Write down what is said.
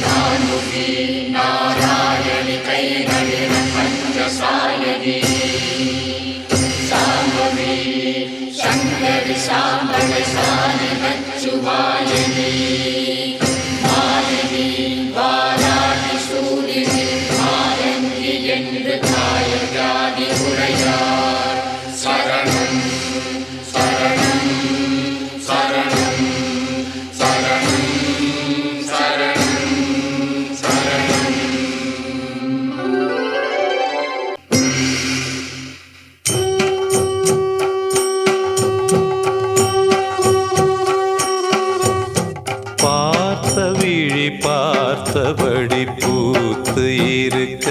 நானுகி நாராயணி கைகளின பஞ்சசாயகி சாம்பவி சங்கரி சாம்பளை சாணி நச்சுவாயகி மாலினி வாராகி சூலினி மாரங்கி என்று தாயகாதி உரையார் சரணம் சரணம் சரணம் சரணம் சரணம் சரணம். பார்த்த விழி பார்த்தபடி பூத்து இருக்க